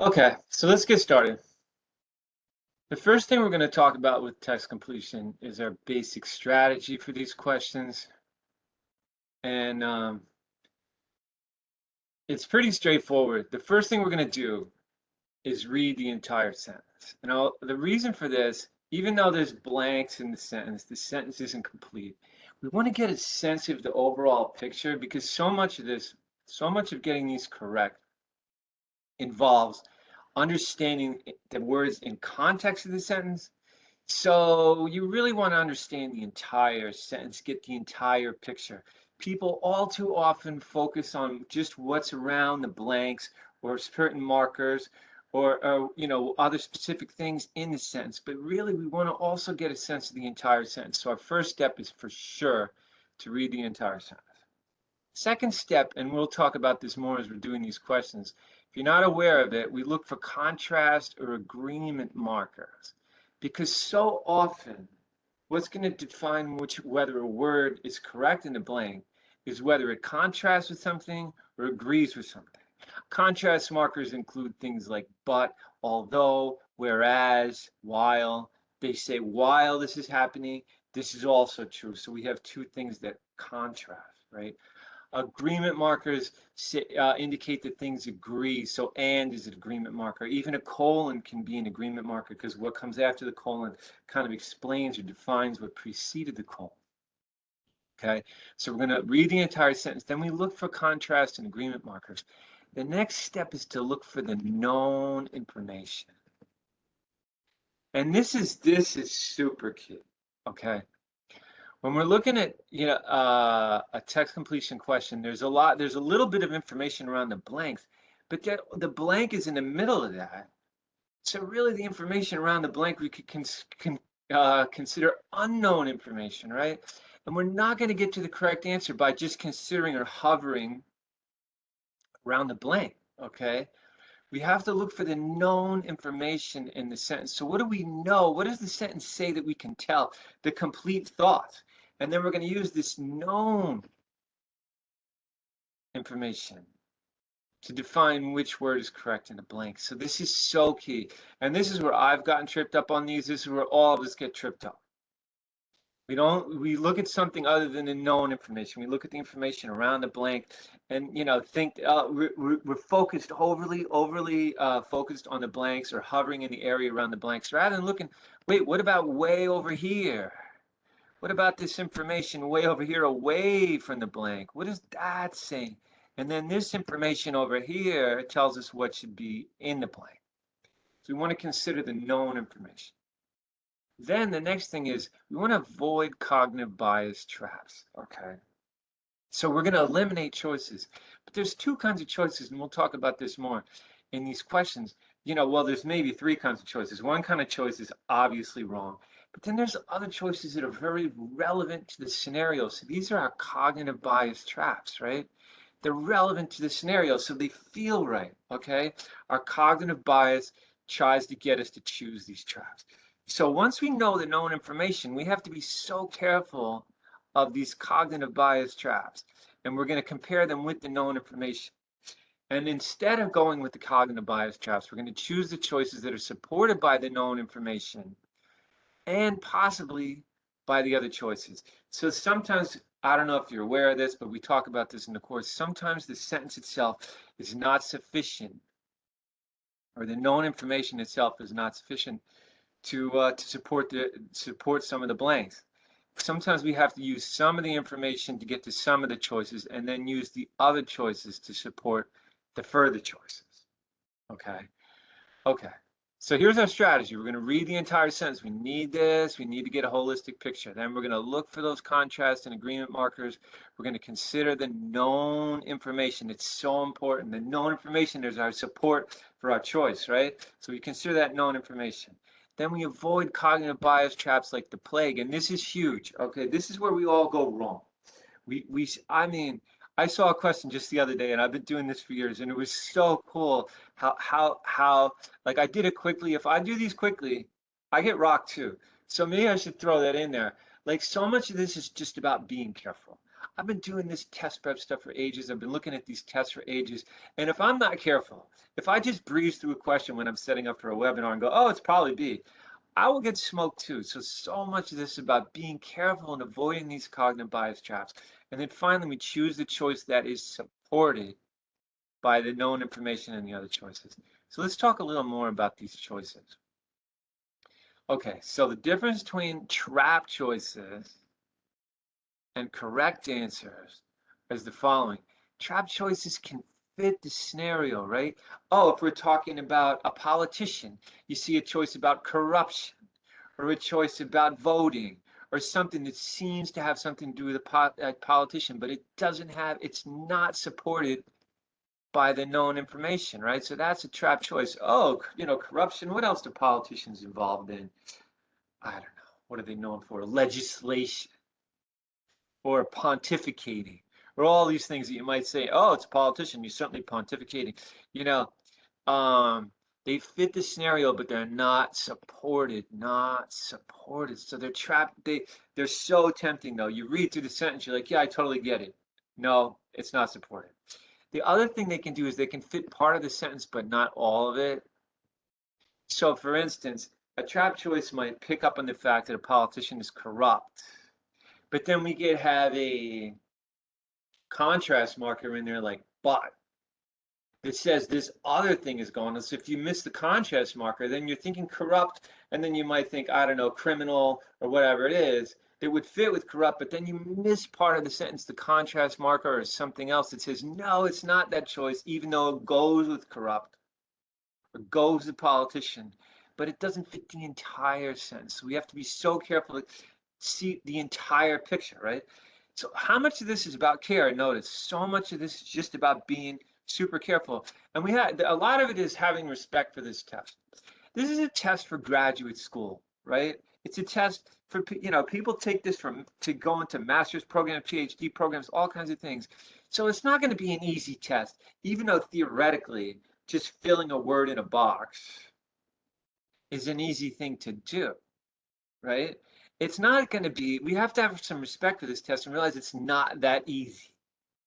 Okay, so let's get started. The first thing we're going to talk about with text completion is our basic strategy for these questions. And it's pretty straightforward. The first thing we're going to do is read the entire sentence. And the reason for this, even though there's blanks in the sentence isn't complete. We want to get a sense of the overall picture because so much of getting these correct involves understanding the words in context of the sentence. So you really want to understand the entire sentence, get the entire picture. People all too often focus on just what's around the blanks or certain markers or other specific things in the sentence. But really, we want to also get a sense of the entire sentence. So our first step is for sure to read the entire sentence. Second step, and we'll talk about this more as we're doing these questions. If you're not aware of it, we look for contrast or agreement markers. Because so often, what's going to define whether a word is correct in the blank is whether it contrasts with something or agrees with something. Contrast markers include things like but, although, whereas, while. They say while this is happening, this is also true. So we have two things that contrast, right? Agreement markers indicate that things agree. So and is an agreement marker. Even a colon can be an agreement marker because what comes after the colon kind of explains or defines what preceded the colon. Okay, so we're going to read the entire sentence. Then we look for contrast and agreement markers. The next step is to look for the known information. And this is super key. Okay. When we're looking at a text completion question, there's a little bit of information around the blanks, but the blank is in the middle of that. So really, the information around the blank we could consider unknown information, right? And we're not going to get to the correct answer by just considering or hovering around the blank. Okay, we have to look for the known information in the sentence. So what do we know? What does the sentence say that we can tell? The complete thought. And then we're going to use this known information to define which word is correct in the blank. So this is so key. And this is where I've gotten tripped up on these. This is where all of us get tripped up. We look at something other than the known information. We look at the information around the blank and, think we're focused overly focused on the blanks or hovering in the area around the blanks rather than looking, wait, what about way over here? What about this information way over here away from the blank? What is that saying? And then this information over here tells us what should be in the blank. So we want to consider the known information. Then the next thing is we want to avoid cognitive bias traps, okay? So we're going to eliminate choices. But there's two kinds of choices, and we'll talk about this more in these questions. Well, there's maybe three kinds of choices. One kind of choice is obviously wrong. But then there's other choices that are very relevant to the scenario. So these are our cognitive bias traps, right? They're relevant to the scenario, so they feel right, okay? Our cognitive bias tries to get us to choose these traps. So once we know the known information, we have to be so careful of these cognitive bias traps. And we're going to compare them with the known information. And instead of going with the cognitive bias traps, we're going to choose the choices that are supported by the known information and possibly by the other choices. So sometimes, I don't know if you're aware of this, but we talk about this in the course. Sometimes the sentence itself is not sufficient, or the known information itself is not sufficient to support some of the blanks. Sometimes we have to use some of the information to get to some of the choices, and then use the other choices to support the further choices. Okay. So here's our strategy. We're going to read the entire sentence. We need this. We need to get a holistic picture. Then we're going to look for those contrast and agreement markers. We're going to consider the known information. It's so important. The known information is our support for our choice, right? So we consider that known information. Then we avoid cognitive bias traps like the plague. And this is huge. Okay, this is where we all go wrong. I saw a question just the other day, and I've been doing this for years, and it was so cool how like I did it quickly. If I do these quickly, I get rocked too. So maybe I should throw that in there. Like so much of this is just about being careful. I've been doing this test prep stuff for ages. I've been looking at these tests for ages. And if I'm not careful, if I just breeze through a question when I'm setting up for a webinar and go, oh, it's probably B, I will get smoked too. So much of this is about being careful and avoiding these cognitive bias traps. And then finally, we choose the choice that is supported by the known information and the other choices. So let's talk a little more about these choices. Okay, so the difference between trap choices and correct answers is the following. Trap choices can fit the scenario, right? Oh, if we're talking about a politician, you see a choice about corruption or a choice about voting or something that seems to have something to do with a politician, but it doesn't have, it's not supported by the known information, right? So that's a trap choice. Oh, corruption. What else are politicians involved in? I don't know. What are they known for? Legislation or pontificating or all these things that you might say, oh, it's a politician. You're certainly pontificating. You know, they fit the scenario, but they're not supported, not supported. So they're trapped. They're so tempting though. You read through the sentence, you're like, yeah, I totally get it. No, it's not supported. The other thing they can do is they can fit part of the sentence, but not all of it. So for instance, a trap choice might pick up on the fact that a politician is corrupt, but then we could have a contrast marker in there like but that says this other thing is going on. So if you miss the contrast marker, then you're thinking corrupt, and then you might think, I don't know, criminal or whatever it is. That would fit with corrupt, but then you miss part of the sentence, the contrast marker or something else that says, no, it's not that choice, even though it goes with corrupt or goes with politician, but it doesn't fit the entire sentence. So we have to be so careful to see the entire picture, right? So how much of this is about care? Notice so much of this is just about being super careful. And we had a lot of it is having respect for this test. This is a test for graduate school, right? It's a test for, people take this to go into master's programs, PhD programs, all kinds of things. So it's not going to be an easy test, even though theoretically just filling a word in a box is an easy thing to do, right? It's not going to be, we have to have some respect for this test and realize it's not that easy,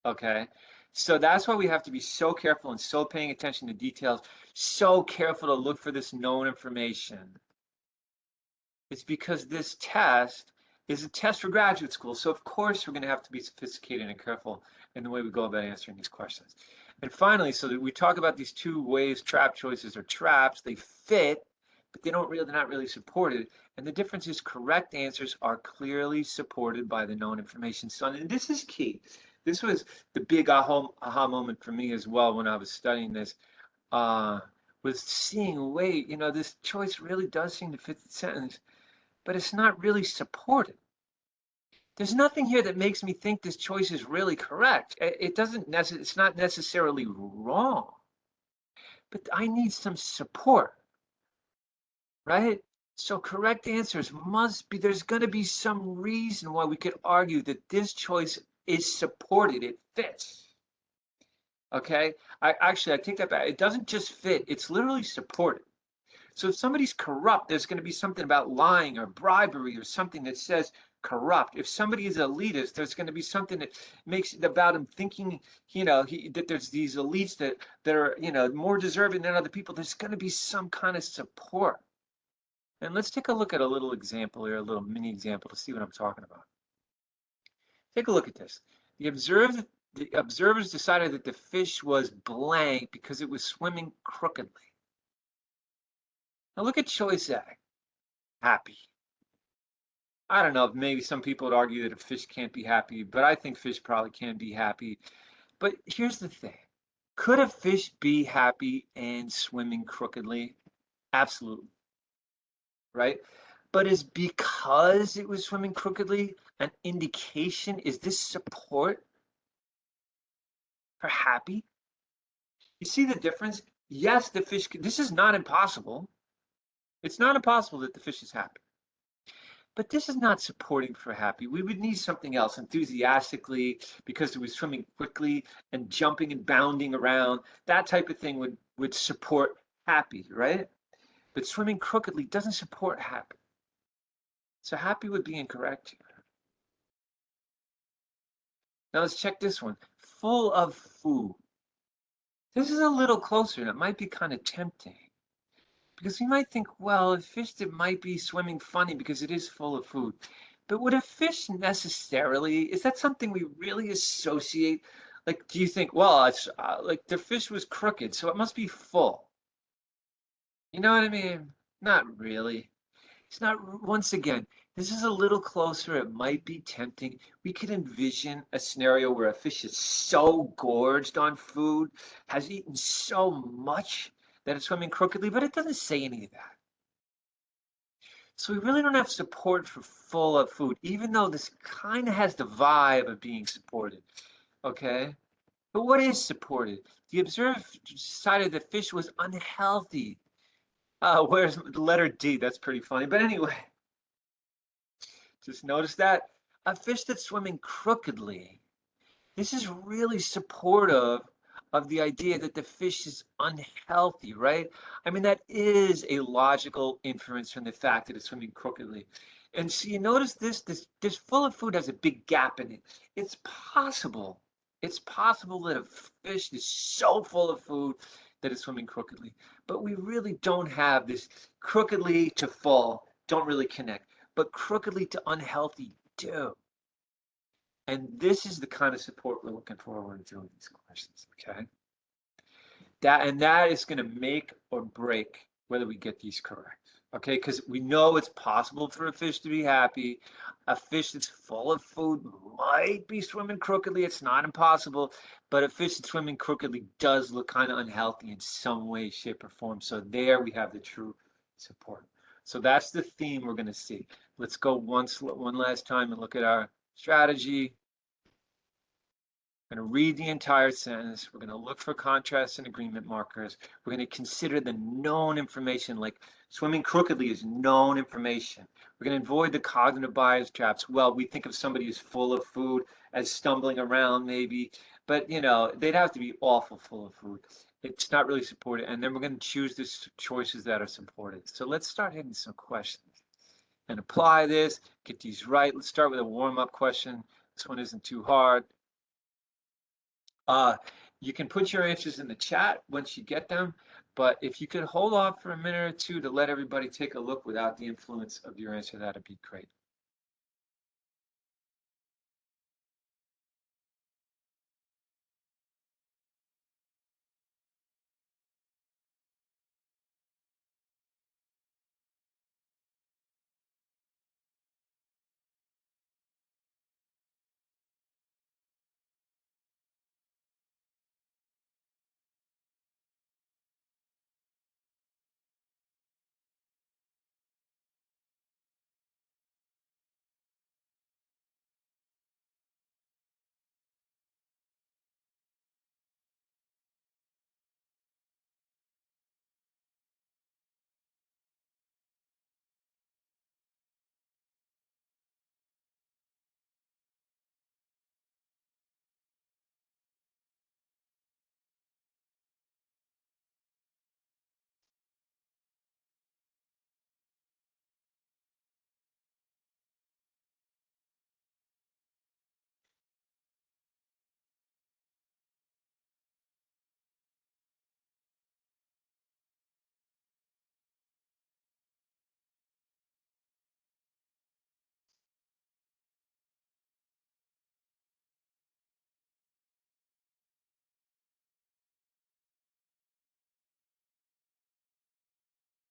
okay? So that's why we have to be so careful and so paying attention to details, so careful to look for this known information. It's because this test is a test for graduate school. So of course we're going to have to be sophisticated and careful in the way we go about answering these questions. And finally, so that we talk about these two ways trap choices are traps, they fit, but they're not really supported. And the difference is correct answers are clearly supported by the known information. So and this is key. This was the big aha moment for me as well when I was studying this, was seeing, wait, this choice really does seem to fit the sentence, but it's not really supported. There's nothing here that makes me think this choice is really correct. It's not necessarily wrong, but I need some support, right? So correct answers must be, there's going to be some reason why we could argue that this choice is supported, it fits. Okay, I take that back. It doesn't just fit, it's literally supported. So if somebody's corrupt, there's going to be something about lying or bribery or something that says corrupt. If somebody is elitist, there's going to be something that makes it about him thinking, that there's these elites that are, more deserving than other people. There's going to be some kind of support. And let's take a look at a little example here, a little mini example to see what I'm talking about. Take a look at this. The observers decided that the fish was blank because it was swimming crookedly. Now look at choice A, happy. I don't know if maybe some people would argue that a fish can't be happy, but I think fish probably can be happy. But here's the thing. Could a fish be happy and swimming crookedly? Absolutely. Right? But is because it was swimming crookedly an indication? Is this support for happy? You see the difference? Yes, this is not impossible. It's not impossible that the fish is happy. But this is not supporting for happy. We would need something else, enthusiastically, because it was swimming quickly and jumping and bounding around. That type of thing would support happy, right? But swimming crookedly doesn't support happy. So happy would be incorrect here. Now let's check this one. Full of food. This is a little closer, and it might be kind of tempting. Because we might think, well, a fish that might be swimming funny because it is full of food. But would a fish necessarily, is that something we really associate? Like, do you think, well, it's like the fish was crooked, so it must be full. You know what I mean? Not really. It's not, once again, this is a little closer. It might be tempting. We could envision a scenario where a fish is so gorged on food, has eaten so much that it's swimming crookedly, but it doesn't say any of that. So we really don't have support for full of food, even though this kind of has the vibe of being supported. Okay? But what is supported? The observer decided the fish was unhealthy. Where's the letter D? That's pretty funny. But anyway, just notice that a fish that's swimming crookedly, this is really supportive of the idea that the fish is unhealthy, right? I mean, that is a logical inference from the fact that it's swimming crookedly. And so you notice this full of food has a big gap in it. It's possible. It's possible that a fish is so full of food that it's swimming crookedly. But we really don't have this crookedly to full, don't really connect. But crookedly to unhealthy do. And this is the kind of support we're looking for when we're doing these questions, okay? That is going to make or break whether we get these correct, okay? Because we know it's possible for a fish to be happy. A fish that's full of food might be swimming crookedly. It's not impossible, but a fish that's swimming crookedly does look kind of unhealthy in some way, shape, or form. So there we have the true support. So that's the theme we're going to see. Let's go one last time and look at our strategy. We're going to read the entire sentence. We're going to look for contrast and agreement markers. We're going to consider the known information, like swimming crookedly is known information. We're going to avoid the cognitive bias traps. Well, we think of somebody who's full of food as stumbling around maybe, but you know, they'd have to be awful full of food. It's not really supported. And then we're going to choose the choices that are supported. So let's start hitting some questions and apply this, get these right. Let's start with a warm-up question. This one isn't too hard. You can put your answers in the chat once you get them, but if you could hold off for a minute or two to let everybody take a look without the influence of your answer, that'd be great.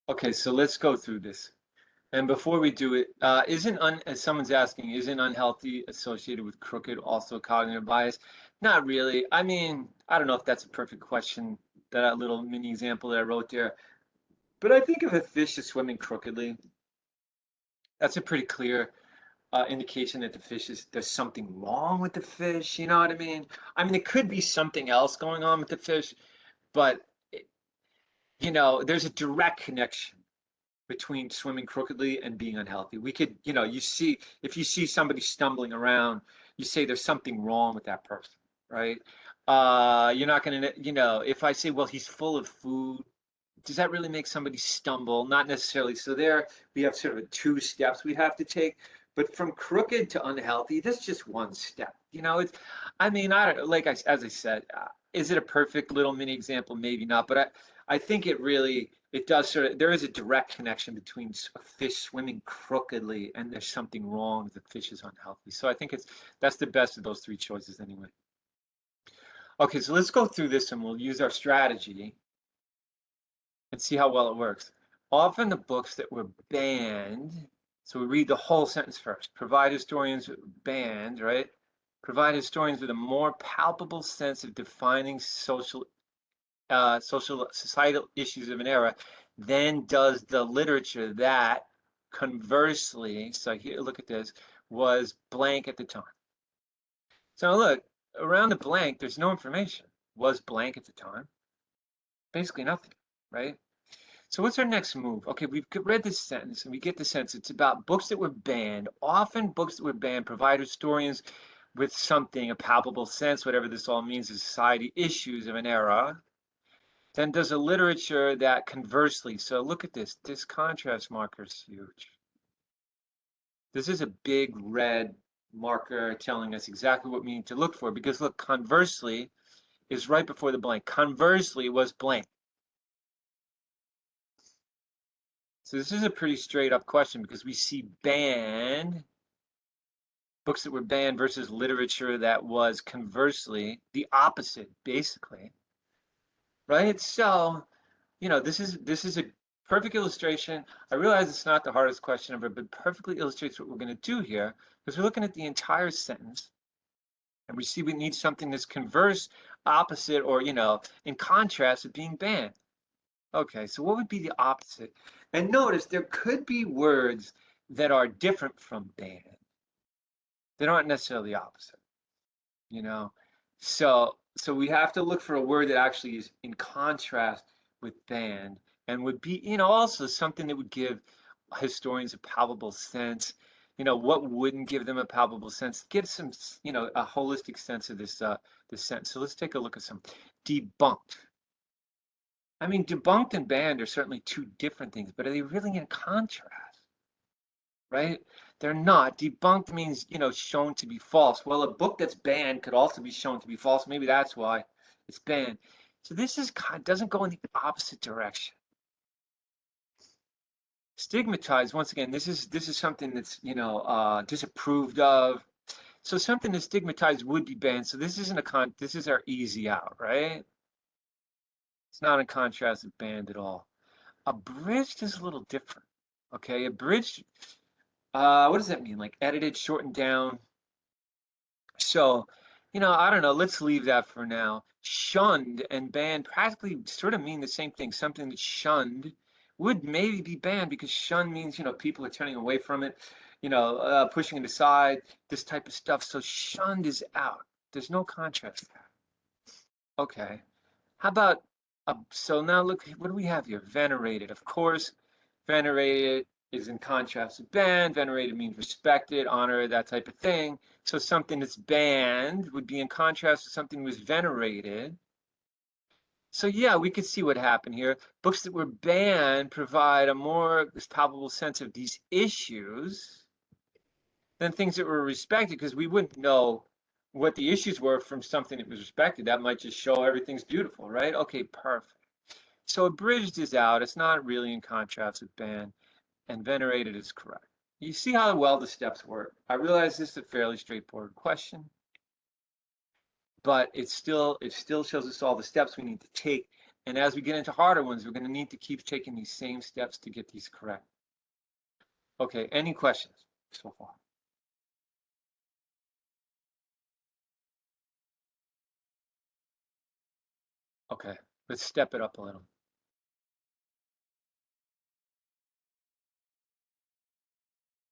Okay, so let's go through this. And before we do it, as someone's asking, isn't unhealthy associated with crooked also cognitive bias? Not really. I mean, I don't know if that's a perfect question, that little mini example that I wrote there. But I think if a fish is swimming crookedly, that's a pretty clear indication that there's something wrong with the fish. You know what I mean? I mean, it could be something else going on with the fish, but you know, there's a direct connection between swimming crookedly and being unhealthy. We could, you know, if you see somebody stumbling around, you say there's something wrong with that person, right? You're not gonna, you know, if I say, well, he's full of food, does that really make somebody stumble? Not necessarily. So there we have sort of two steps we have to take. But from crooked to unhealthy, that's just one step. You know, it's, I mean, I don't like as I said, is it a perfect little mini example? Maybe not, but I think it really, it does sort of, there is a direct connection between a fish swimming crookedly and there's something wrong, the fish is unhealthy. So I think that's the best of those three choices anyway. Okay, so let's go through this and we'll use our strategy and see how well it works. Often the books that were banned, so we read the whole sentence first. Provide historians banned, right? Provide historians with a more palpable sense of defining social, societal issues of an era than does the literature that, conversely, so here, look at this, was blank at the time. So look, around the blank, there's no information. Was blank at the time? Basically nothing, right? So what's our next move? Okay, we've read this sentence and we get the sense it's about books that were banned. Often books that were banned provide historians with something, a palpable sense, whatever this all means, of society issues of an era. Then does a literature that conversely, so look at this contrast marker is huge. This is a big red marker telling us exactly what we need to look for because look, conversely is right before the blank. Conversely was blank. So this is a pretty straight up question because we see banned, books that were banned versus literature that was conversely the opposite, basically. Right? So, you know, this is a perfect illustration. I realize it's not the hardest question ever, but perfectly illustrates what we're going to do here because we're looking at the entire sentence and we see we need something that's converse, opposite, or, you know, in contrast of being banned. Okay, so what would be the opposite? And notice there could be words that are different from banned. They aren't necessarily the opposite, you know? So we have to look for a word that actually is in contrast with banned and would be, you know, also something that would give historians a palpable sense. You know, what wouldn't give them a palpable sense? Give some, you know, a holistic sense of this sentence. So let's take a look at some debunked. I mean, debunked and banned are certainly two different things, but are they really in contrast? Right? They're not. Debunked means, you know, shown to be false. Well, a book that's banned could also be shown to be false. Maybe that's why it's banned. So this is doesn't go in the opposite direction. Stigmatized, once again, this is something that's, you know, disapproved of. So something that's stigmatized would be banned. So this isn't this is our easy out, right? It's not in contrast with banned at all. Abridged is a little different. Okay, abridged, what does that mean? Like edited, shortened down. So, you know, I don't know. Let's leave that for now. Shunned and banned practically sort of mean the same thing. Something that's shunned would maybe be banned because shun means, you know, people are turning away from it, you know, pushing it aside, this type of stuff. So shunned is out. There's no contrast there. Okay. How about, so now look, what do we have here? Venerated. Of course, venerated is in contrast to banned. Venerated means respected, honored, that type of thing. So something that's banned would be in contrast to something that was venerated. So yeah, we could see what happened here. Books that were banned provide a more palpable sense of these issues than things that were respected because we wouldn't know what the issues were from something that was respected. That might just show everything's beautiful, right? Okay, perfect. So abridged is out. It's not really in contrast with banned, and venerated is correct. You see how well the steps work. I realize this is a fairly straightforward question, but it still shows us all the steps we need to take. And as we get into harder ones, we're going to need to keep taking these same steps to get these correct. Okay, any questions so far? Okay, let's step it up a little.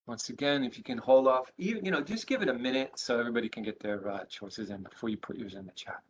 Once again, if you can hold off, you know, just give it a minute so everybody can get their choices in before you put yours in the chat.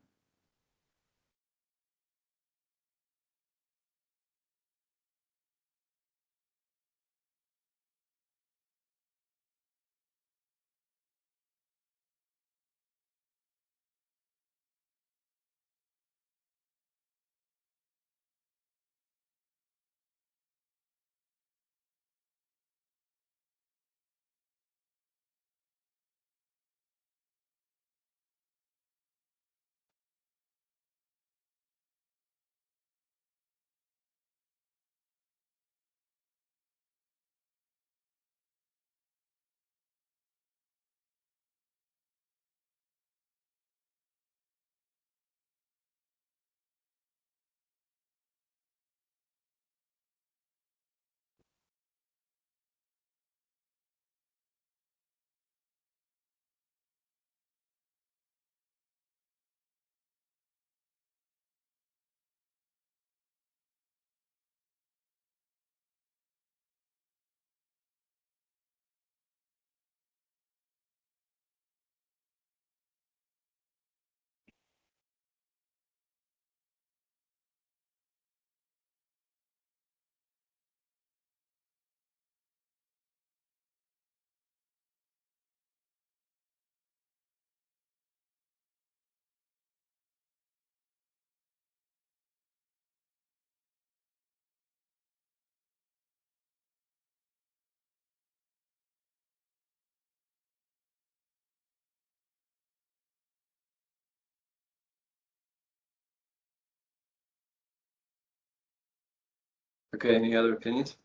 Okay, any other opinions?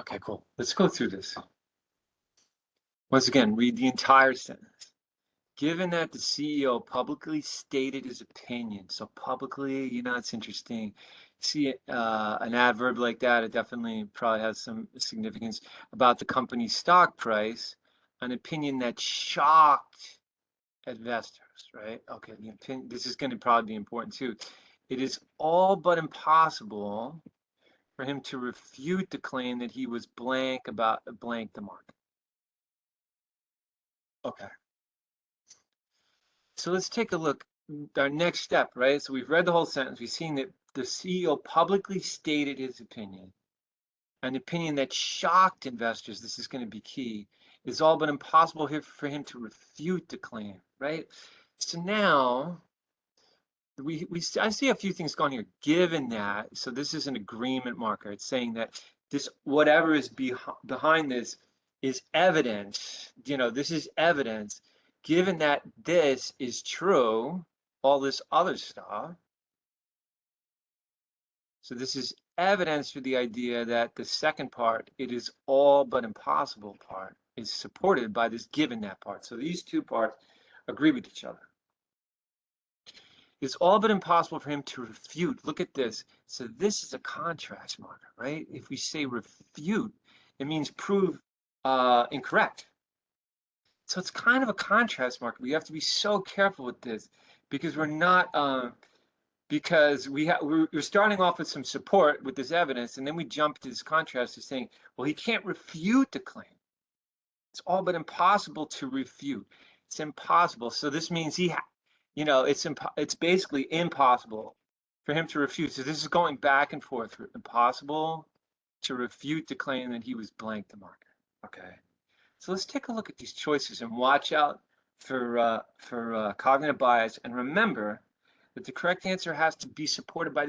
Okay, cool. Let's go through this. Once again, read the entire sentence. Given that the CEO publicly stated his opinion, so publicly, it's interesting. See, an adverb like that, it definitely probably has some significance about the company's stock price, an opinion that shocked investors, right? Okay, the opinion, this is going to probably be important too. It is all but impossible for him to refute the claim that he was blank about blank the market. Okay. So let's take a look. Our next step, right? So we've read the whole sentence. We've seen that the CEO publicly stated his opinion, an opinion that shocked investors. This is going to be key. It's all but impossible here for him to refute the claim, right? So now I see a few things going here. Given that, so this is an agreement marker. It's saying that this whatever is behind this is evidence. This is evidence. Given that this is true, all this other stuff. So this is evidence for the idea that the second part, it is all but impossible part, is supported by this given that part. So these two parts agree with each other. It's all but impossible for him to refute. Look at this. So this is a contrast marker, right? If we say refute, it means prove incorrect. So it's kind of a contrast marker. We have to be so careful with this because we're not, because we're starting off with some support with this evidence, and then we jump to this contrast to saying, well, he can't refute the claim. It's all but impossible to refute. It's impossible. So this means it's basically impossible for him to refute. So this is going back and forth. Impossible to refute the claim that he was blank the market. Okay. So let's take a look at these choices and watch out for cognitive bias. And remember that the correct answer has to be supported by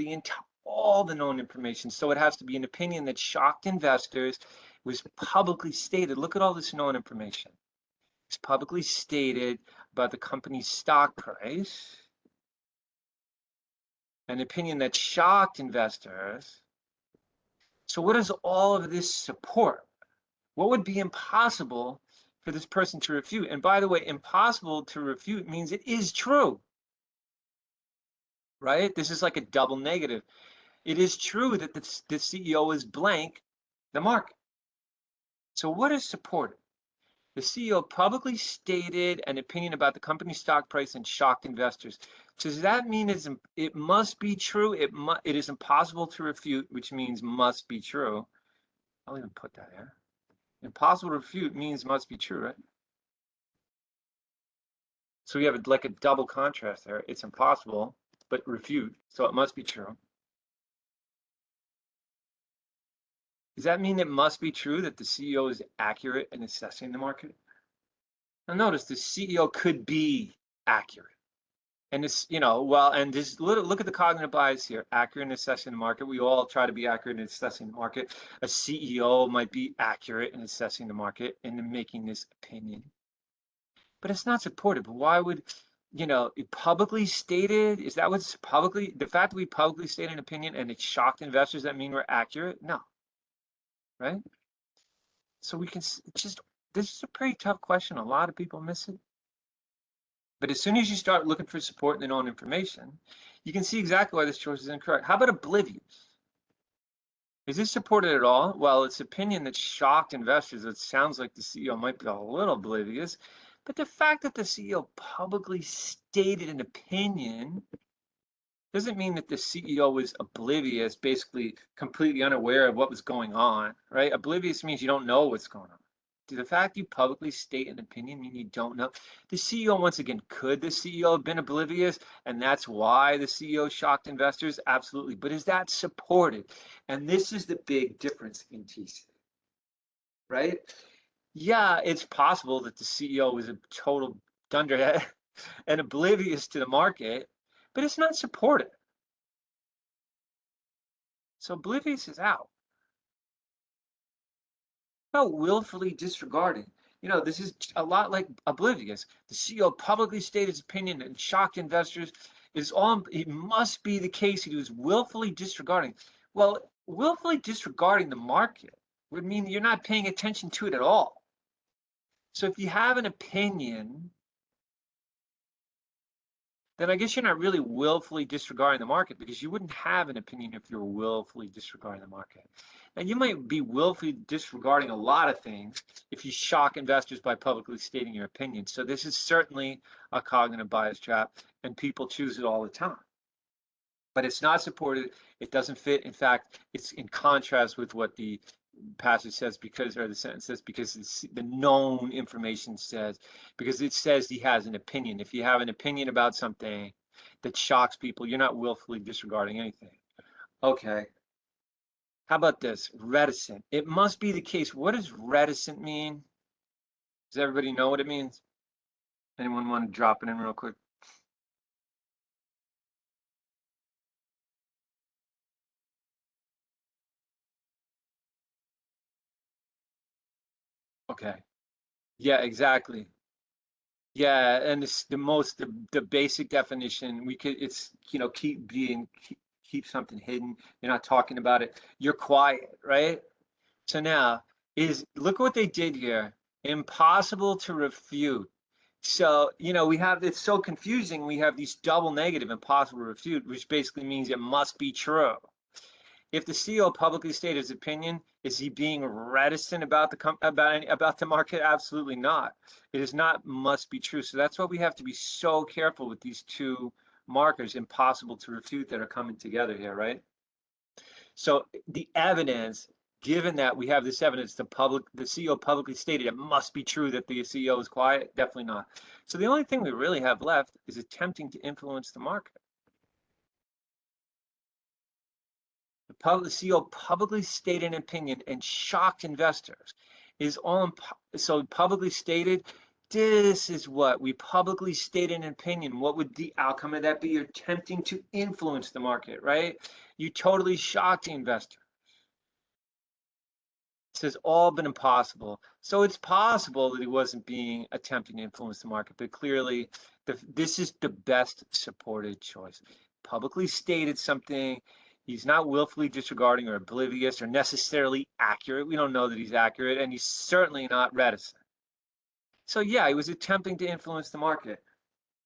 all the known information. So it has to be an opinion that shocked investors, was publicly stated. Look at all this known information. It's publicly stated about the company's stock price, an opinion that shocked investors. So what does all of this support? What would be impossible for this person to refute? And by the way, impossible to refute means it is true, right? This is like a double negative. It is true that the CEO is blank the market. So what is supported? The CEO publicly stated an opinion about the company's stock price and shocked investors. So does that mean it must be true? It is impossible to refute, which means must be true. I'll even put that here. Impossible to refute means must be true, right? So we have like a double contrast there. It's impossible, but refute, so it must be true. Does that mean it must be true that the CEO is accurate in assessing the market? Now notice the CEO could be accurate. And it's, and just look at the cognitive bias here. Accurate in assessing the market. We all try to be accurate in assessing the market. A CEO might be accurate in assessing the market and in making this opinion. But it's not supported. Why would, it publicly stated, is that what's publicly, the fact that we publicly stated an opinion and it shocked investors, that mean we're accurate? No, right? So we can this is a pretty tough question. A lot of people miss it. But as soon as you start looking for support in the known information, you can see exactly why this choice is incorrect. How about oblivious? Is this supported at all? Well, it's opinion that shocked investors. It sounds like the CEO might be a little oblivious, but the fact that the CEO publicly stated an opinion doesn't mean that the CEO was oblivious, basically completely unaware of what was going on, right? Oblivious means you don't know what's going on. Do the fact you publicly state an opinion mean you don't know? The CEO, once again, could the CEO have been oblivious and that's why the CEO shocked investors? Absolutely. But is that supported? And this is the big difference in TC, right? Yeah, it's possible that the CEO was a total dunderhead and oblivious to the market, but it's not supported. So oblivious is out. How about willfully disregarding? this is a lot like oblivious. The CEO publicly stated his opinion and shocked investors. It must be the case he was willfully disregarding. Well, willfully disregarding the market would mean you're not paying attention to it at all. So if you have an opinion, then I guess you're not really willfully disregarding the market, because you wouldn't have an opinion if you're willfully disregarding the market. And you might be willfully disregarding a lot of things if you shock investors by publicly stating your opinion. So this is certainly a cognitive bias trap, and people choose it all the time. But it's not supported. It doesn't fit. In fact, it's in contrast with what the passage says, or the sentence says, because the known information says, because it says he has an opinion. If you have an opinion about something that shocks people, you're not willfully disregarding anything. Okay. How about this? Reticent. It must be the case. What does reticent mean? Does everybody know what it means? Anyone want to drop it in real quick? Okay. Yeah, exactly. Yeah, and it's the basic definition. It's keep something hidden. You're not talking about it. You're quiet, right? So now look what they did here. Impossible to refute. So, it's so confusing. We have these double negative, impossible to refute, which basically means it must be true. If the CEO publicly stated his opinion, is he being reticent about the market? Absolutely not. It is not must be true. So that's why we have to be so careful with these two markers, impossible to refute, that are coming together here, right? So the evidence, given that we have this evidence, the CEO publicly stated, it must be true that the CEO is quiet. Definitely not. So the only thing we really have left is attempting to influence the market. The CEO publicly stated an opinion and shocked investors. So publicly stated, this is what we publicly stated an opinion. What would the outcome of that be? You're attempting to influence the market, right? You totally shocked the investor. It says all but impossible. So it's possible that he wasn't attempting to influence the market, but clearly this is the best supported choice. Publicly stated something. He's not willfully disregarding or oblivious or necessarily accurate. We don't know that he's accurate, and he's certainly not reticent. So yeah, he was attempting to influence the market.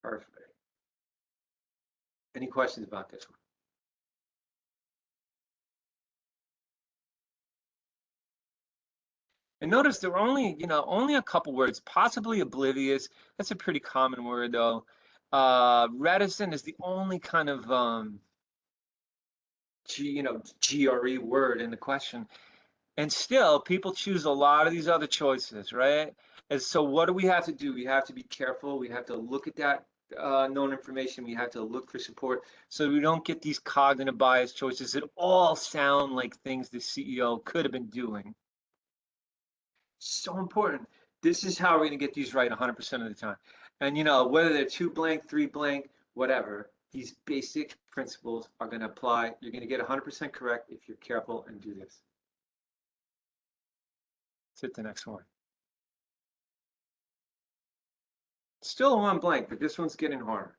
Perfect. Any questions about this one? And notice there were only a couple words, possibly oblivious. That's a pretty common word, though. Reticent is the only kind of GRE word in the question. And still, people choose a lot of these other choices, right? And so what do we have to do? We have to be careful. We have to look at that known information. We have to look for support so we don't get these cognitive bias choices that all sound like things the CEO could have been doing. So important. This is how we're going to get these right 100% of the time. And whether they're 2 blank, 3 blank, whatever, these basic principles are going to apply. You're going to get 100% correct if you're careful and do this. Let's hit the next one. Still 1 blank, but this one's getting harder.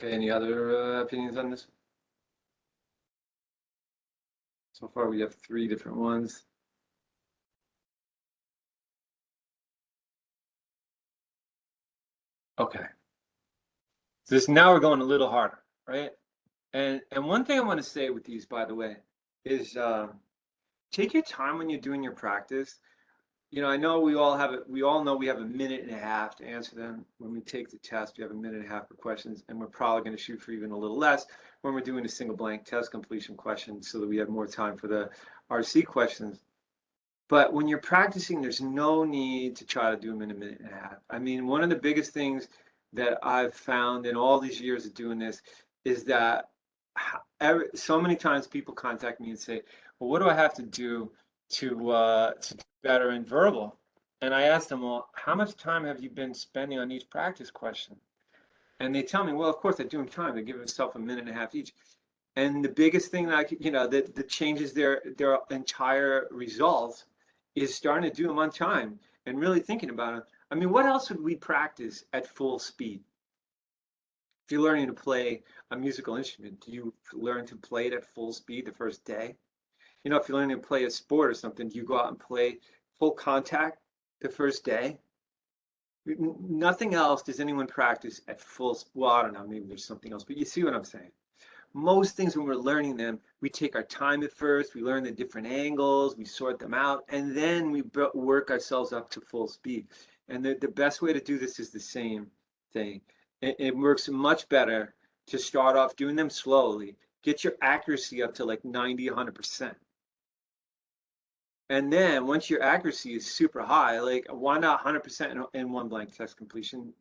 Okay, any other opinions on this? So far we have 3 different ones. Okay. So this, now we're going a little harder, right? And one thing I want to say with these, by the way, is take your time when you're doing your practice. You know, I know we all have it. We all know we have a minute and a half to answer them. When we take the test, we have a minute and a half for questions, and we're probably going to shoot for even a little less when we're doing a single blank test completion question, so that we have more time for the RC questions. But when you're practicing, there's no need to try to do them in a minute and a half. I mean, one of the biggest things that I've found in all these years of doing this is that so many times people contact me and say, well, what do I have to do to do better in verbal? And I ask them, well, how much time have you been spending on each practice question? And they tell me, well, of course, I do them time. They give themselves a minute and a half each. And the biggest thing that I could, that changes their entire results is starting to do them on time and really thinking about it. I mean, what else would we practice at full speed? If you're learning to play a musical instrument, do you learn to play it at full speed the first day? You know, if you're learning to play a sport or something, do you go out and play full contact the first day? Nothing else does anyone practice at full, well, I don't know, maybe there's something else, but you see what I'm saying. Most things when we're learning them, we take our time at first, we learn the different angles, we sort them out, and then we work ourselves up to full speed. And the best way to do this is the same thing. It works much better to start off doing them slowly, get your accuracy up to like 90, 100%. And then once your accuracy is super high, like why not 100% in one blank text completion,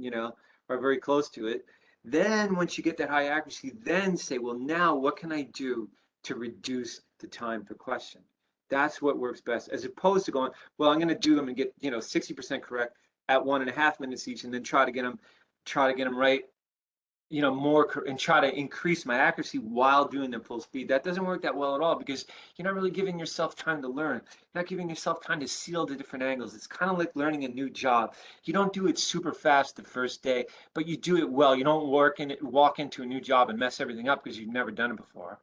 or very close to it. Then once you get that high accuracy, then say, well, now what can I do to reduce the time per question? That's what works best, as opposed to going, well, I'm going to do them and get 60% correct at 1.5 minutes each, and then try to get them right, more, and try to increase my accuracy while doing them full speed. That doesn't work that well at all, because you're not really giving yourself time to learn. You're not giving yourself time to seal the different angles. It's kind of like learning a new job. You don't do it super fast the first day, but you do it well. You don't walk into a new job and mess everything up because you've never done it before.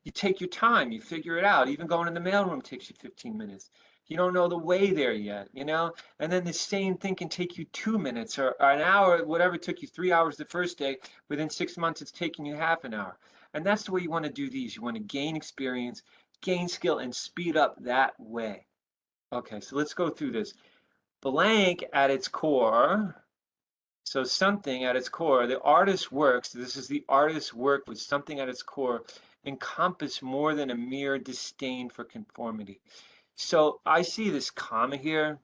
You take your time, you figure it out. Even going in the mailroom takes you 15 minutes. You don't know the way there yet, And then the same thing can take you 2 minutes or an hour, whatever it took you 3 hours the first day. Within 6 months, it's taking you half an hour. And that's the way you want to do these. You want to gain experience, gain skill, and speed up that way. Okay, so let's go through this. Blank at its core. So something at its core, the artist's work, so this is the artist's work with something at its core, encompass more than a mere disdain for conformity. So I see this comma here.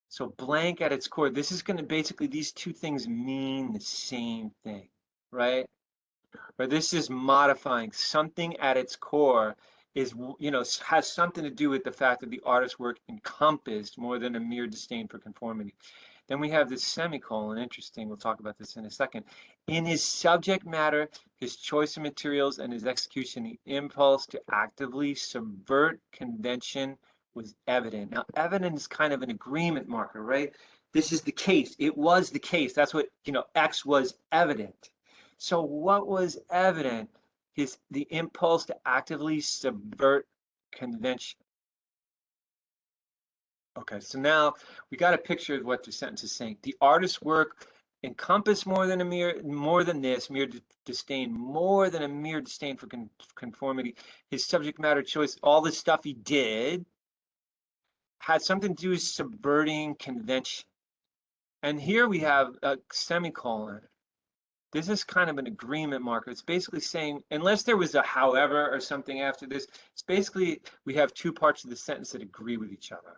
So blank at its core, this is going to basically, these two things mean the same thing, right? Or this is modifying something at its core is, has something to do with the fact that the artist's work encompassed more than a mere disdain for conformity. Then we have this semicolon, interesting, we'll talk about this in a second. In his subject matter, his choice of materials, and his execution, the impulse to actively subvert convention was evident. Now, evident is kind of an agreement marker, right? This is the case. It was the case. That's what, X was evident. So what was evident is the impulse to actively subvert convention. Okay, so now we got a picture of what the sentence is saying. The artist's work encompass more than mere disdain, more than a mere disdain for conformity. His subject matter choice, all the stuff he did, had something to do with subverting convention. And here we have a semicolon. This is kind of an agreement marker. It's basically saying, unless there was a however or something after this, it's basically we have two parts of the sentence that agree with each other.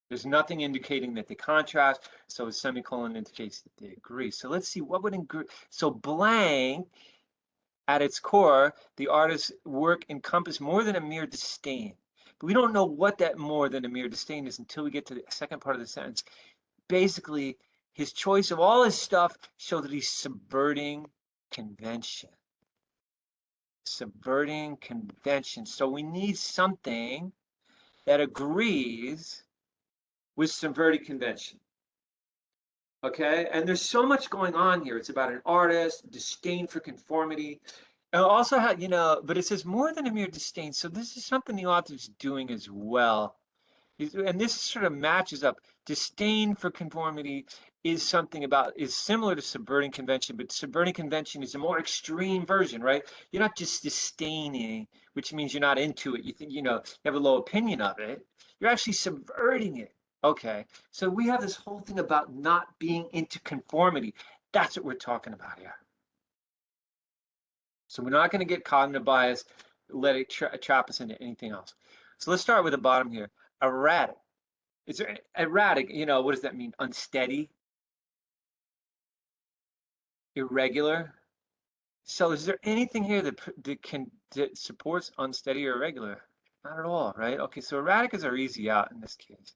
There's nothing indicating that they contrast, so a semicolon indicates that they agree. So let's see what would agree. So blank, at its core, the artist's work encompassed more than a mere disdain. But we don't know what that more than a mere disdain is until we get to the second part of the sentence. Basically, his choice of all his stuff show that he's subverting convention. Subverting convention. So we need something that agrees with subverting convention. Okay, and there's so much going on here. It's about an artist, disdain for conformity, and also how, but it says more than a mere disdain. So this is something the author's doing as well. And this sort of matches up. Disdain for conformity is similar to subverting convention, but subverting convention is a more extreme version, right? You're not just disdaining, which means you're not into it. You think, you have a low opinion of it. You're actually subverting it. Okay. So we have this whole thing about not being into conformity. That's what we're talking about here. So we're not going to get cognitive bias, let it trap us into anything else. So let's start with the bottom here. Erratic. Is there erratic? What does that mean? Unsteady, irregular. So is there anything here that supports unsteady or irregular? Not at all, right? Okay, so erratic is our easy out in this case.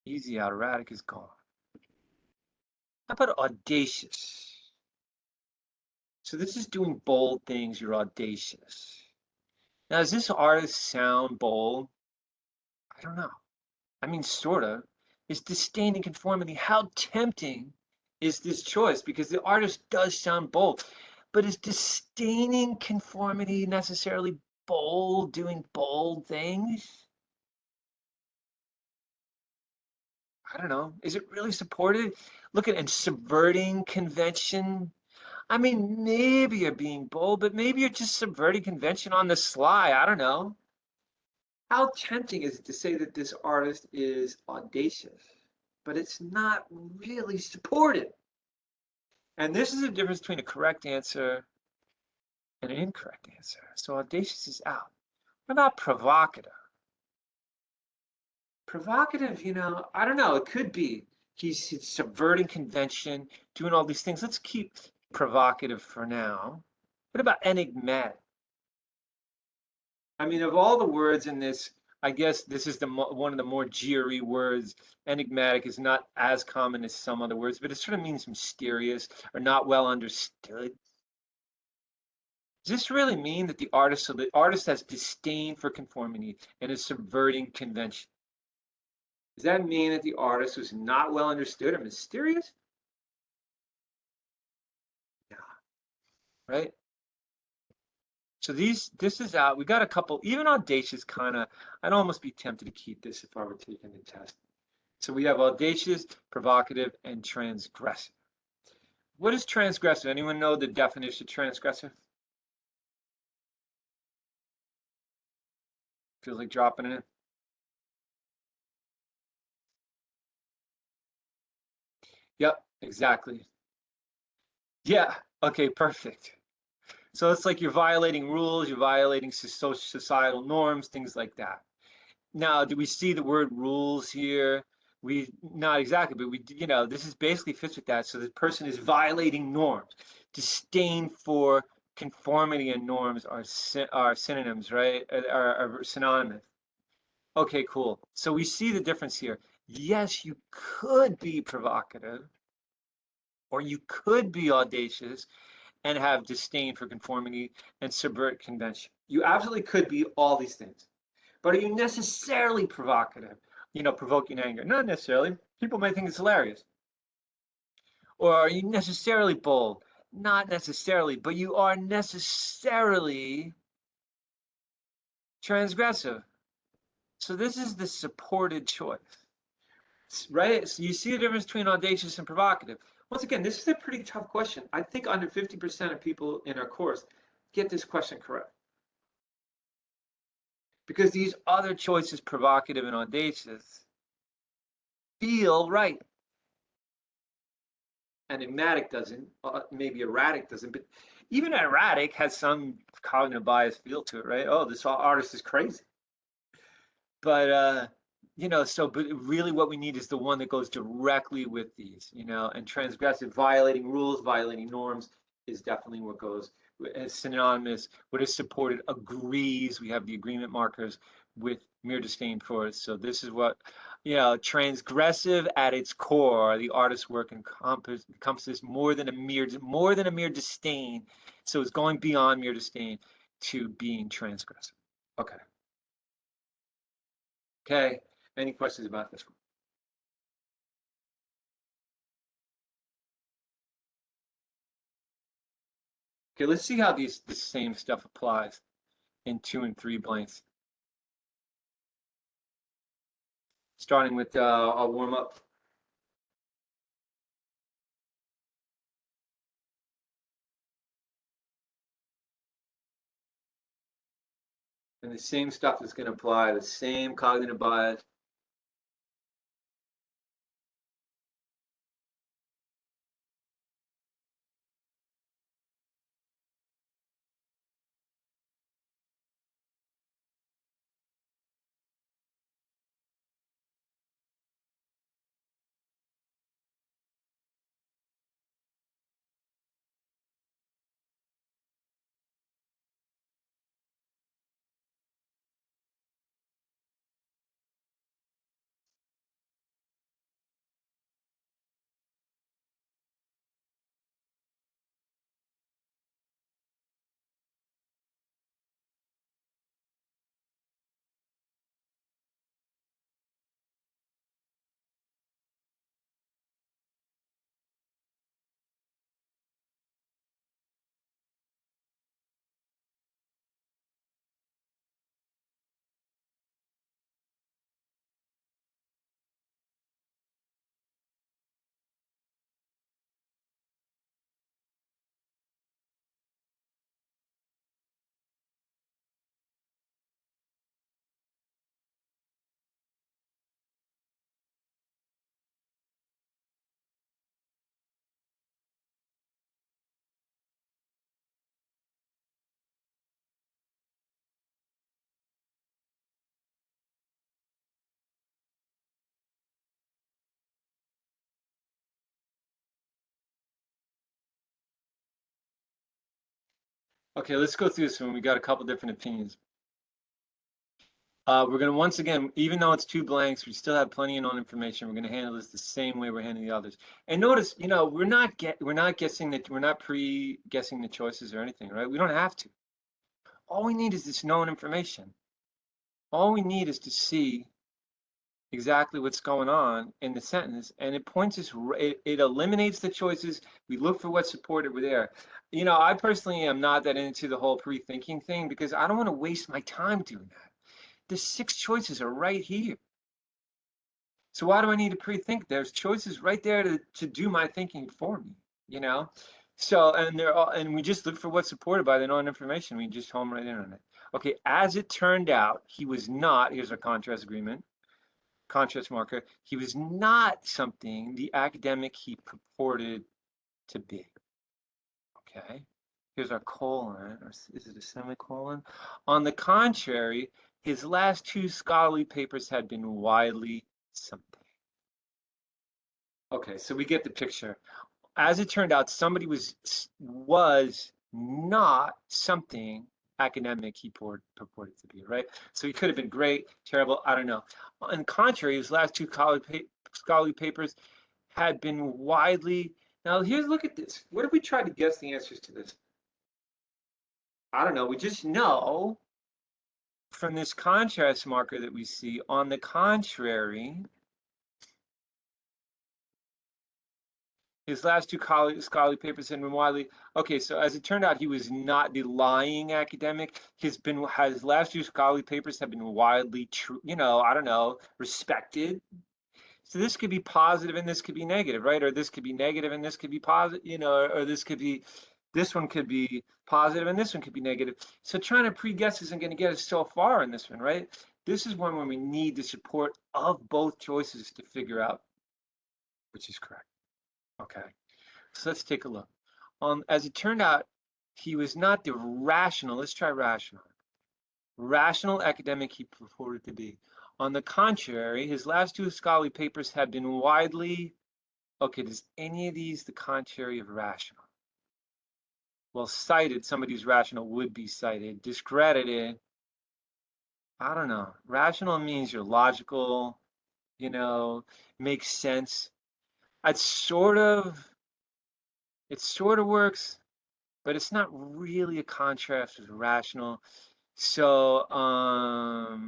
Easy out, erratic is gone. How about audacious? So this is doing bold things, you're audacious. Now, does this artist sound bold? I don't know. I mean, sort of. Is disdain and conformity, how tempting is this choice? Because the artist does sound bold, but is disdaining conformity necessarily bold, doing bold things? I don't know. Is it really supported? Look at and subverting convention. I mean, maybe you're being bold, but maybe you're just subverting convention on the sly. I don't know. How tempting is it to say that this artist is audacious, but it's not really supported? And this is the difference between a correct answer and an incorrect answer. So audacious is out. What about provocative? Provocative, I don't know. It could be. He's subverting convention, doing all these things. Let's keep provocative for now. What about enigmatic? I mean, of all the words in this, I guess this is one of the more GRE words. Enigmatic is not as common as some other words, but it sort of means mysterious or not well understood. Does this really mean that so the artist has disdain for conformity and is subverting convention? Does that mean that the artist was not well understood or mysterious? Yeah, right? So this is out. We got a couple, even audacious kind of, I'd almost be tempted to keep this if I were taking the test. So we have audacious, provocative, and transgressive. What is transgressive? Anyone know the definition of transgressive? Feels like dropping it in. Yep, exactly. Yeah, okay, perfect. So it's like you're violating rules, you're violating societal norms, things like that. Now, do we see the word rules here? We not exactly, but this is basically fits with that. So the person is violating norms. Disdain for conformity and norms are synonyms, right? Are synonymous. Okay, cool. So we see the difference here. Yes, you could be provocative, or you could be audacious and have disdain for conformity and subvert convention. You absolutely could be all these things. But are you necessarily provocative? Provoking anger? Not necessarily. People may think it's hilarious. Or are you necessarily bold? Not necessarily, but you are necessarily transgressive. So this is the supported choice, right? So you see the difference between audacious and provocative. Once again, this is a pretty tough question. I think under 50% of people in our course get this question correct. Because these other choices, provocative and audacious, feel right. Enigmatic doesn't, maybe erratic doesn't, but even erratic has some cognitive bias feel to it, right? Oh, this artist is crazy. But but really what we need is the one that goes directly with these, and transgressive, violating rules, violating norms is definitely what goes as synonymous. What is supported agrees. We have the agreement markers with mere disdain for it. So this is what, transgressive at its core. The artist's work encompasses more than a mere disdain. So it's going beyond mere disdain to being transgressive. Okay. Okay. Any questions about this one? Okay, let's see how this same stuff applies in 2 and 3 blanks. Starting with our warm up. And the same stuff is going to apply, the same cognitive bias. Okay, let's go through this one. We got a couple different opinions. We're going to, once again, even though it's 2 blanks, we still have plenty of non-information. We're going to handle this the same way we're handling the others. And notice, you know, we're not guessing that, we're not pre-guessing the choices or anything, right? We don't have to. All we need is this known information. All we need is to see exactly what's going on in the sentence, and it points us, it eliminates the choices. We look for what's supported with there. You know, I personally am not that into the whole pre-thinking thing because I don't want to waste my time doing that. The 6 choices are right here. So why do I need to pre-think? There's choices right there to do my thinking for me, you know? So, and they're all, and we just look for what's supported by the known information. We just home right in on it. Okay, as it turned out, he was not, here's our contrast agreement, contrast marker, he was not something the academic he purported to be. Okay, here's our colon, or is it a semicolon? On the contrary, his last 2 scholarly papers had been widely something. Okay, so we get the picture. As it turned out, somebody was not something academic he purported to be, right? So he could have been great, terrible, I don't know. On the contrary, his last 2 scholarly papers had been widely. Now here's, look at this. What if we tried to guess the answers to this? I don't know. We just know from this contrast marker that we see, on the contrary, his last 2 scholarly papers had been widely. Okay, so as it turned out, he was not the lying academic. His last 2 scholarly papers have been widely true. You know, I don't know, respected. So this could be positive and this could be negative, right? Or this could be negative and this could be positive. You know, or this could be, this one could be positive and this one could be negative. So trying to pre-guess isn't going to get us so far in this one, right? This is one where we need the support of both choices to figure out which is correct. Okay, so let's take a look. As it turned out, he was not the rational, let's try rational academic he purported to be. On the contrary, his last 2 scholarly papers have been widely, okay, does any of these the contrary of rational? Well, cited, somebody who's rational would be cited. Discredited, I don't know. Rational means you're logical, you know, makes sense. It sort of works, but it's not really a contrast with rational. So I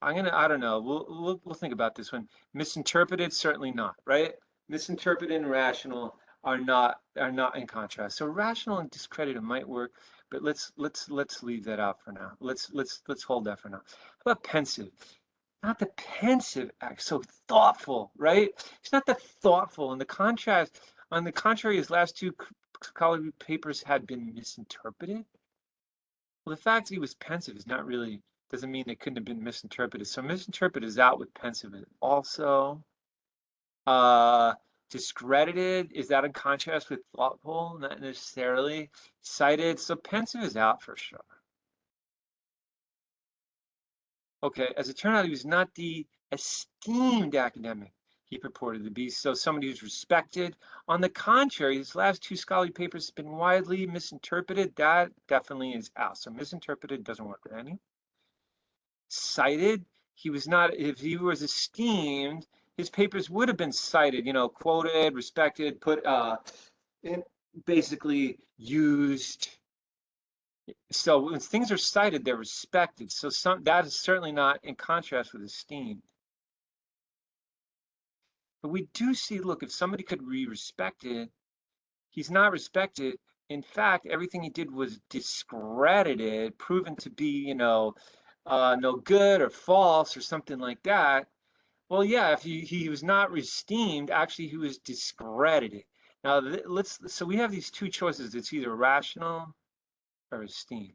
don't know. We'll think about this one. Misinterpreted, certainly not, right? Misinterpreted and rational are not in contrast. So rational and discredited might work, but let's leave that out for now. Let's hold that for now. How about pensive? Not the pensive act, so thoughtful, right? It's not the thoughtful. And the contrast, on the contrary, his last two scholarly papers had been misinterpreted. Well, the fact that he was pensive is not really, doesn't mean they couldn't have been misinterpreted. So misinterpreted is out with pensive also. Uh, discredited, is that in contrast with thoughtful? Not necessarily. Cited, so pensive is out for sure. Okay, as it turned out, he was not the esteemed academic he purported to be, so somebody who's respected. On the contrary, his last two scholarly papers have been widely misinterpreted. That definitely is out. So misinterpreted doesn't work with any. Cited, he was not, if he was esteemed, his papers would have been cited, you know, quoted, respected, put, basically used. So when things are cited, they're respected. So that is certainly not in contrast with esteemed. But we do see, look, if somebody could be respected, he's not respected. In fact, everything he did was discredited, proven to be, you know, no good or false or something like that. Well, yeah, if he was not esteemed, actually he was discredited. Now so we have these two choices. It's either rational or esteemed.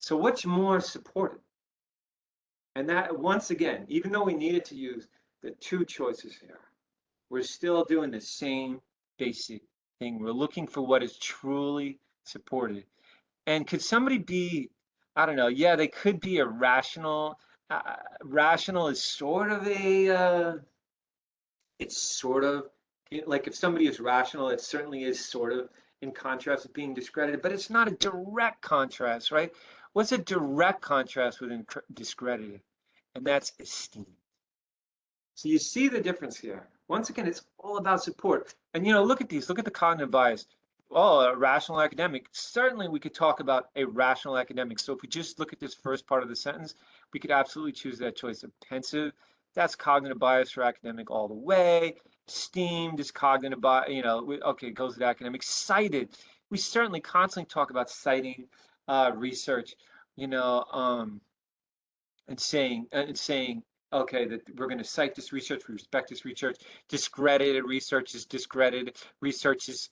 So what's more supported? And that, once again, even though we needed to use the two choices here, we're still doing the same basic thing. We're looking for what is truly supported. And could somebody be, I don't know, yeah, they could be a rational. Rational is sort of a, it's sort of, like if somebody is rational, it certainly is sort of in contrast with being discredited, but it's not a direct contrast, right? What's a direct contrast with discredited? And that's esteem. So you see the difference here. Once again, it's all about support. And, you know, look at these, look at the cognitive bias. Oh, a rational academic. Certainly we could talk about a rational academic. So if we just look at this first part of the sentence, we could absolutely choose that choice of pensive. That's cognitive bias for academic all the way. Esteemed is cognitive bias, you know, okay, it goes with academic. Cited. We certainly constantly talk about citing research, you know, and saying, okay, that we're going to cite this research, we respect this research. Discredited research is discredited. Research is,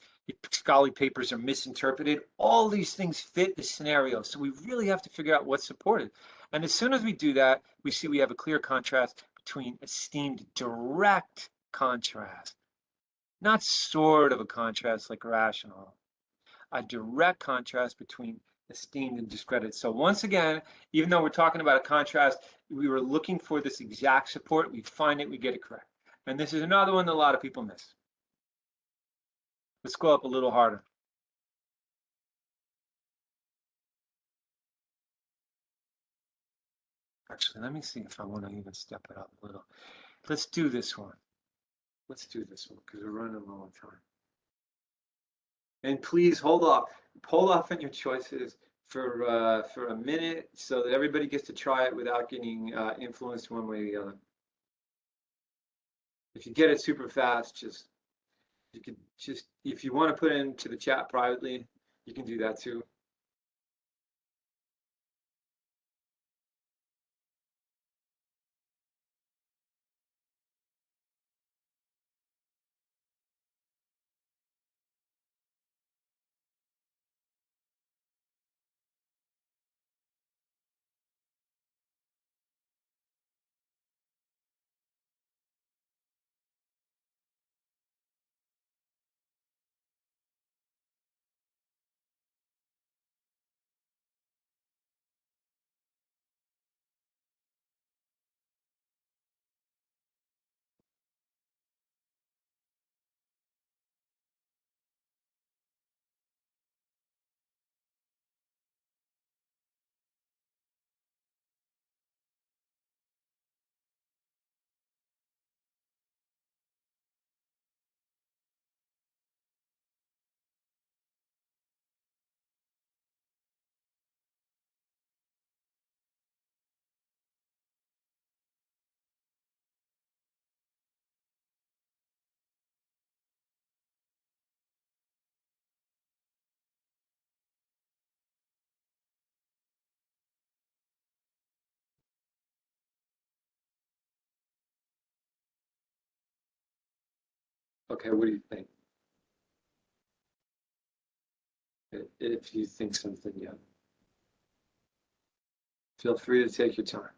scholarly papers are misinterpreted. All these things fit the scenario. So we really have to figure out what's supported. And as soon as we do that, we see we have a clear contrast between esteemed, direct contrast, not sort of a contrast like rational, a direct contrast between esteemed and discredited. So once again, even though we're talking about a contrast, we were looking for this exact support. We find it, we get it correct. And this is another one that a lot of people miss. Let's go up a little harder. Actually, let me see if I want to even step it up a little. Let's do this one. Let's do this one because we're running low on time. And please hold off on your choices for a minute so that everybody gets to try it without getting influenced one way or the other. If you get it super fast, you could just, if you want to put it into the chat privately, you can do that too. Okay, what do you think? If you think something, yeah. Feel free to take your time.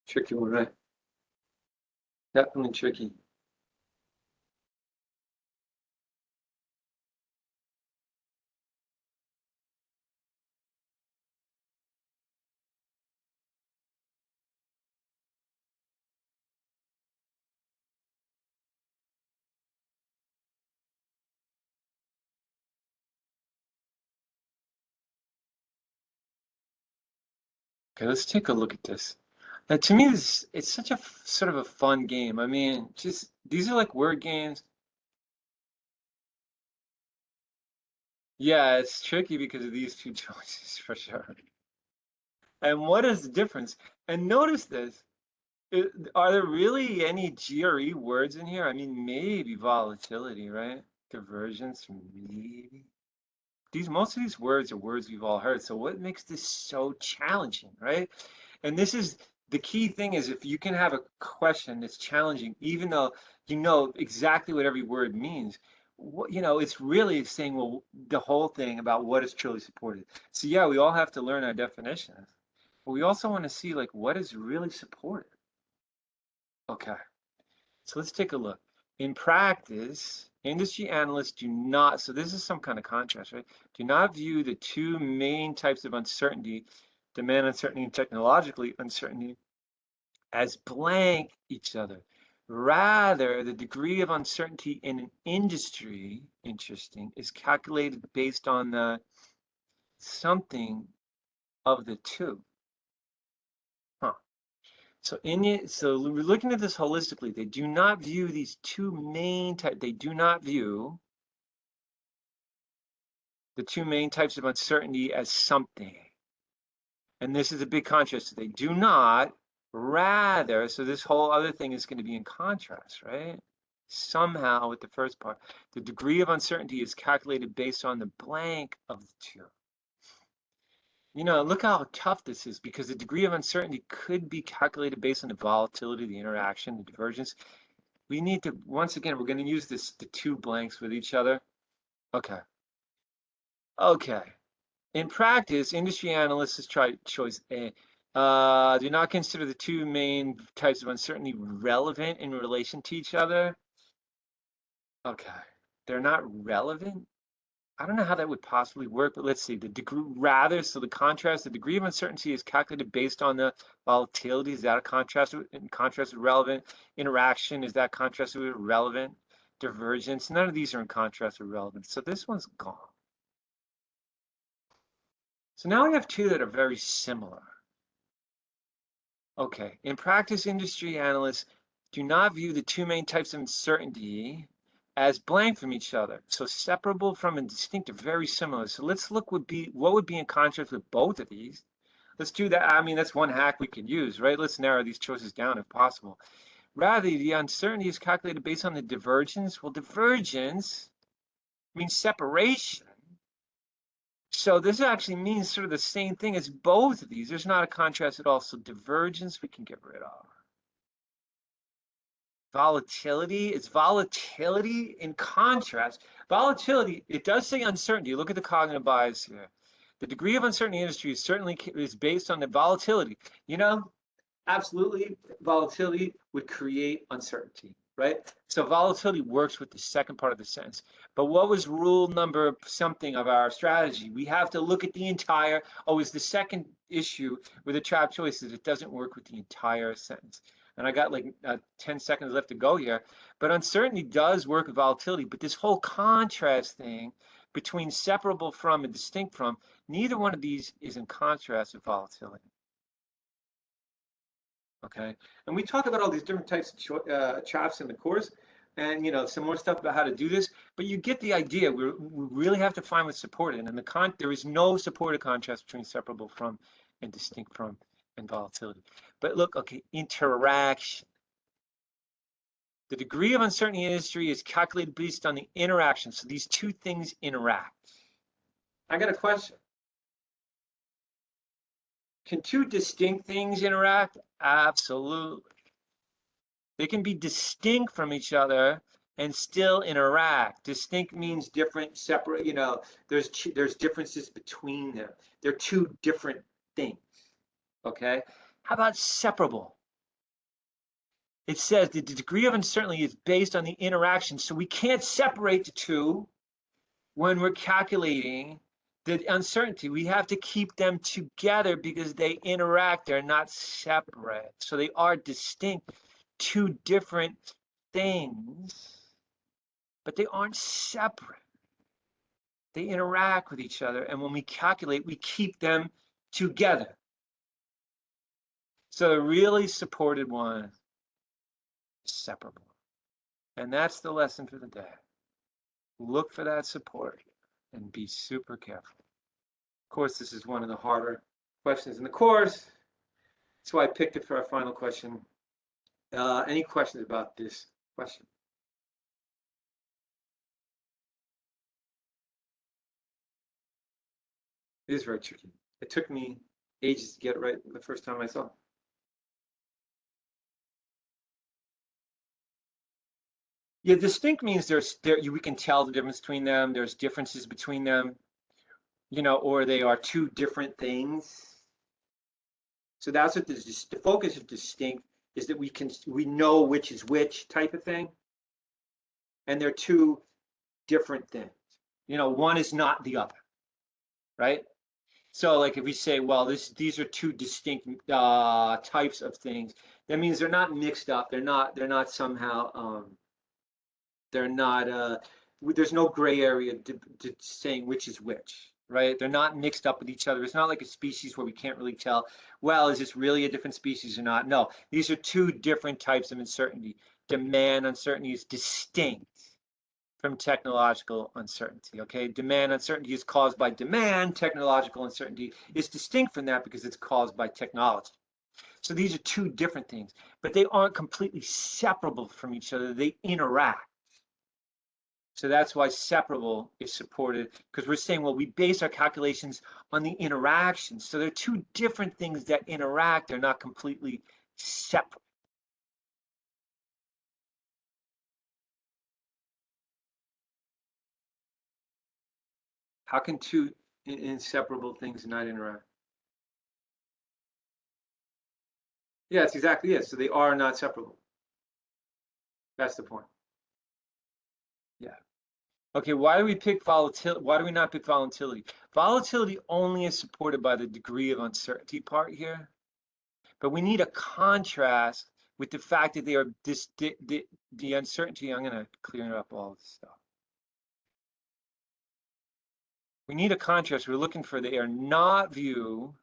Tricky one, right? Definitely tricky. Okay, let's take a look at this. Now, to me, it's such a sort of a fun game. I mean, just these are like word games. Yeah, it's tricky because of these two choices for sure. And what is the difference? And notice this. Are there really any GRE words in here? I mean, maybe volatility, right? Divergence, maybe. Most of these words are words we've all heard. So what makes this so challenging, right? And this is the key thing is if you can have a question that's challenging, even though you know exactly what every word means, it's really saying, well, the whole thing about what is truly supported. So yeah, we all have to learn our definitions, but we also want to see like what is really supported. Okay, so let's take a look. In practice, industry analysts do not, so this is some kind of contrast, right? Do not view the two main types of uncertainty, demand uncertainty and technologically uncertainty, as blank each other. Rather, the degree of uncertainty in an industry, interesting, is calculated based on the something of the two. Huh. So we're looking at this holistically. They do not view these two main types. They do not view the two main types of uncertainty as something. And this is a big contrast. They do not, rather, so this whole other thing is going to be in contrast, right? Somehow with the first part, the degree of uncertainty is calculated based on the blank of the two. Look how tough this is because the degree of uncertainty could be calculated based on the volatility, the interaction, the divergence. We need to, once again, we're going to use the two blanks with each other. Okay. Okay. In practice, industry analysts try choice A. Do not consider the two main types of uncertainty relevant in relation to each other. Okay. They're not relevant? I don't know how that would possibly work, but let's see. The degree, rather, so the contrast, the degree of uncertainty is calculated based on the volatility. Is that a contrast in contrast with relevant? Interaction, is that contrast with relevant? Divergence, none of these are in contrast with relevant. So this one's gone. So now we have two that are very similar. Okay, in practice, industry analysts do not view the two main types of uncertainty as blank from each other, so separable from and distinct are very similar. So let's look what would be in contrast with both of these. Let's do that. I mean, that's one hack we could use, right? Let's narrow these choices down if possible. Rather, the uncertainty is calculated based on the divergence. Well, divergence means separation. So this actually means sort of the same thing as both of these. There's not a contrast at all. So divergence we can get rid of. Volatility is volatility in contrast. Volatility, it does say uncertainty. Look at the cognitive bias here. The degree of uncertainty in industry is based on the volatility. Absolutely, volatility would create uncertainty. right? So volatility works with the second part of the sentence. But what was rule number something of our strategy? We have to look at the entire, is the second issue with the trap choices. It doesn't work with the entire sentence. And I got like 10 seconds left to go here. But uncertainty does work with volatility. But this whole contrast thing between separable from and distinct from, neither one of these is in contrast with volatility. Okay, and we talk about all these different types of traps in the course, and some more stuff about how to do this. But you get the idea. We really have to find what's supported, and there is no supported contrast between separable from and distinct from and volatility. But look, okay, interaction. The degree of uncertainty in industry is calculated based on the interaction. So these two things interact. I got a question. Can two distinct things interact? Absolutely. They can be distinct from each other and still interact. Distinct means different, separate, there's differences between them. They're two different things, okay? How about separable? It says the degree of uncertainty is based on the interaction, so we can't separate the two when we're calculating the uncertainty. We have to keep them together because they interact. They're not separate. So they are distinct, two different things, but they aren't separate. They interact with each other. And when we calculate, we keep them together. So the really supported one is separable. And that's the lesson for the day. Look for that support and be super careful. Of course, this is one of the harder questions in the course. That's why I picked it for our final question. Any questions about this question? It is very tricky. It took me ages to get it right the first time I saw it. Yeah, distinct means we can tell the difference between them. There's differences between them, or they are two different things. So that's what the focus of distinct is, that we know which is which type of thing, and they're two different things. One is not the other, right? So like if we say, well, these are two distinct types of things, that means they're not mixed up. They're not somehow there's no gray area to saying which is which, right? They're not mixed up with each other. It's not like a species where we can't really tell, well, is this really a different species or not? No, these are two different types of uncertainty. Demand uncertainty is distinct from technological uncertainty, okay? Demand uncertainty is caused by demand. Technological uncertainty is distinct from that because it's caused by technology. So these are two different things, but they aren't completely separable from each other. They interact. So that's why separable is supported, because we're saying, well, we base our calculations on the interactions. So they're two different things that interact. They're not completely separate. How can two inseparable things not interact? Yeah, that's exactly it. So they are not separable. That's the point. Yeah. Okay, why do we pick volatility? Why do we not pick volatility? Volatility only is supported by the degree of uncertainty part here. But we need a contrast with the fact that they are the uncertainty. I'm going to clear up all this stuff. We need a contrast. We're looking for they are not view.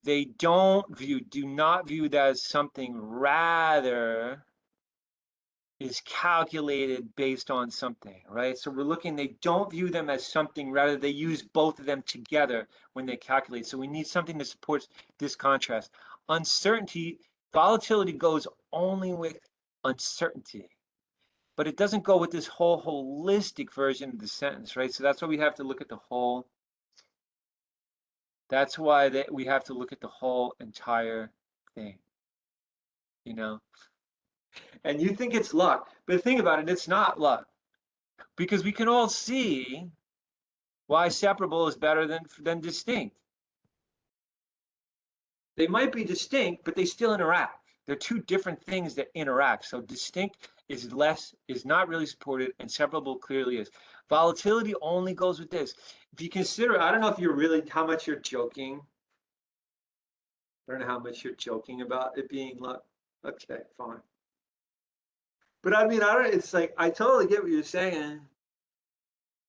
They do not view that as something, rather is calculated based on something, right? So we're looking, they don't view them as something, rather they use both of them together when they calculate. So we need something that supports this contrast. Uncertainty, volatility goes only with uncertainty, but it doesn't go with this whole holistic version of the sentence, right? So that's why we have to look at the whole. That's why we have to look at the whole entire thing, And you think it's luck, but think about it, it's not luck. Because we can all see why separable is better than distinct. They might be distinct, but they still interact. They're two different things that interact. So distinct is not really supported, and separable clearly is. Volatility only goes with this. If you consider, I don't know if you're really, how much you're joking. I don't know how much you're joking about it being luck. Okay, fine. But I mean, it's like, I totally get what you're saying.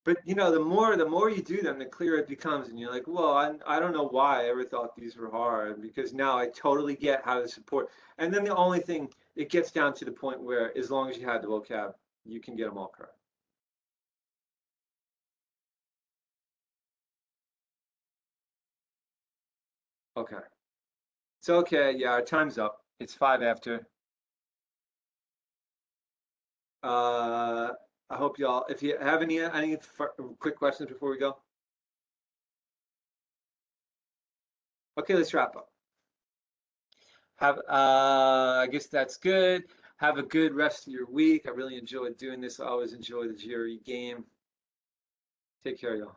But you know, the more you do them, the clearer it becomes, and you're like, well, I don't know why I ever thought these were hard, because now I totally get how to support. And then the only thing, it gets down to the point where, as long as you had the vocab, you can get them all correct. Okay. It's okay. Yeah, our time's up. It's 5 after. I hope y'all, if you have any quick questions before we go. Okay, let's wrap up. I guess that's good. Have a good rest of your week. I really enjoyed doing this. I always enjoy the GRE game. Take care, y'all.